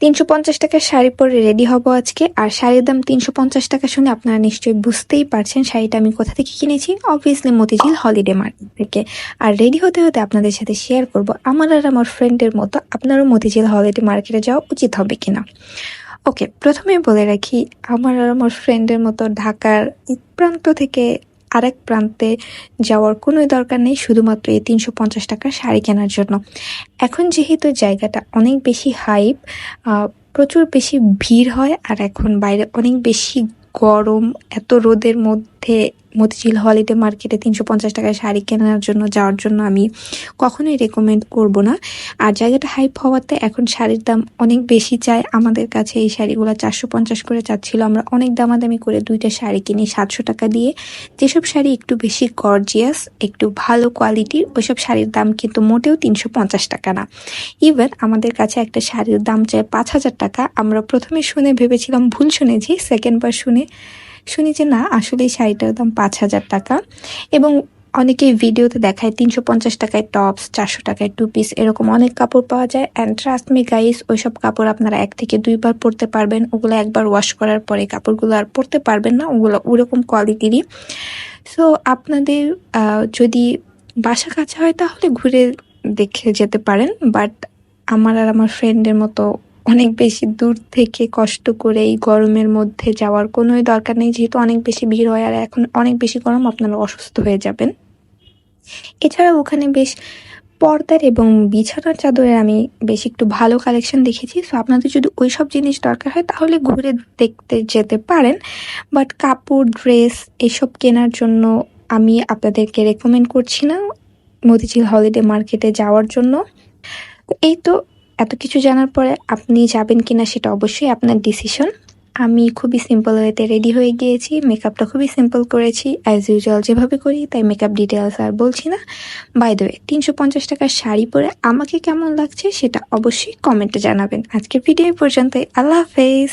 350 টাকার শাড়ি পরে রেডি হব আজকে। আর শাড়ির দাম 350 টাকা শুনে আপনারা নিশ্চয়ই বুঝতেই পারছেন শাড়িটা আমি কোথা থেকে কিনেছি। অবভিয়াসলি মতিঝিল হলিডে মার্কেট থেকে। আর রেডি হতে হতে আপনাদের সাথে শেয়ার করব আমার আর আমার ফ্রেন্ডের মতো আপনারও মতিঝিল হলিডে মার্কেটে যাওয়া উচিত হবে কিনা। ওকে, প্রথমে বলে রাখি আমার আর আমার ফ্রেন্ডের মতো ঢাকার এক প্রান্ত থেকে আরেক প্রান্তে যাওয়ার কোনো দরকার নেই শুধুমাত্র এই 350 টাকার শাড়ি কেনার জন্য। এখন যেহেতু জায়গাটা অনেক বেশি হাইপ, প্রচুর বেশি ভিড় হয়, আর এখন বাইরে অনেক বেশি গরম, এত রোদের মধ্যে মতিঝিল হলিডে মার্কেটে 350 টাকায় শাড়ি কেনার জন্য যাওয়ার জন্য আমি কখনোই রেকমেন্ড করব না। আর জায়গাটা হাইপ হওয়াতে এখন শাড়ির দাম অনেক বেশি চায় আমাদের কাছে। এই শাড়িগুলো 450 করে চাচ্ছিল। আমরা অনেক দামাদামি করে 2টা শাড়ি কিনি 700 টাকা দিয়ে। যেসব শাড়ি একটু বেশি গর্জিয়াস, একটু ভালো কোয়ালিটির, ওইসব শাড়ির দাম কিন্তু মোটেও 350 টাকা না। ইভেন আমাদের কাছে একটা শাড়ির দাম চায় 5,000 টাকা। আমরা প্রথমে শুনে ভেবেছিলাম ভুল শুনেছি, সেকেন্ড বার শুনি যে না, আসলে এই শাড়িটার দাম 5,000 টাকা। এবং অনেকেই ভিডিওতে দেখায় 350 টাকায় টপস, 400 টাকায় 2 পিস, এরকম অনেক কাপড় পাওয়া যায়। অ্যান্ড ট্রাস্ট মি গাইস, ওইসব কাপড় আপনারা 1 থেকে 2 বার পরতে পারবেন। ওগুলো একবার ওয়াশ করার পরে কাপড়গুলো আর পরতে পারবেন না, ওগুলো ওরকম কোয়ালিটিরই। সো আপনাদের যদি বাসা কাছে হয় তাহলে ঘুরে দেখে যেতে পারেন। বাট আমার আর আমার ফ্রেন্ডের মতো অনেক বেশি দূর থেকে কষ্ট করে এই গরমের মধ্যে যাওয়ার কোনোই দরকার নেই, যেহেতু অনেক বেশি ভিড় হয় আর এখন অনেক বেশি গরম, আপনারা অসুস্থ হয়ে যাবেন। এছাড়া ওখানে বেশ পর্দার এবং বিছানার চাদরের আমি বেশ একটু ভালো কালেকশন দেখেছি। সো আপনাদের যদি ওইসব জিনিস দরকার হয় তাহলে ঘুরে দেখতে যেতে পারেন। বাট কাপড়, ড্রেস এসব কেনার জন্য আমি আপনাদেরকে রেকমেন্ড করছি না মতিঝিল হলিডে মার্কেটে যাওয়ার জন্য। এই তো, এত কিছু জানার পরে আপনি যাবেন কিনা সেটা অবশ্যই আপনার ডিসিশন। আমি খুবই সিম্পল ওয়েতে রেডি হয়ে গিয়েছি, মেকআপটা খুবই সিম্পল করেছি অ্যাজ ইউজুয়াল যেভাবে করি, তাই মেকআপ ডিটেলস আর বলছি না। বাই দ্য ওয়ে, 350 টাকার শাড়ি পরে আমাকে কেমন লাগছে সেটা অবশ্যই কমেন্টে জানাবেন। আজকের ভিডিও পর্যন্তই, আল্লাহ হাফেজ।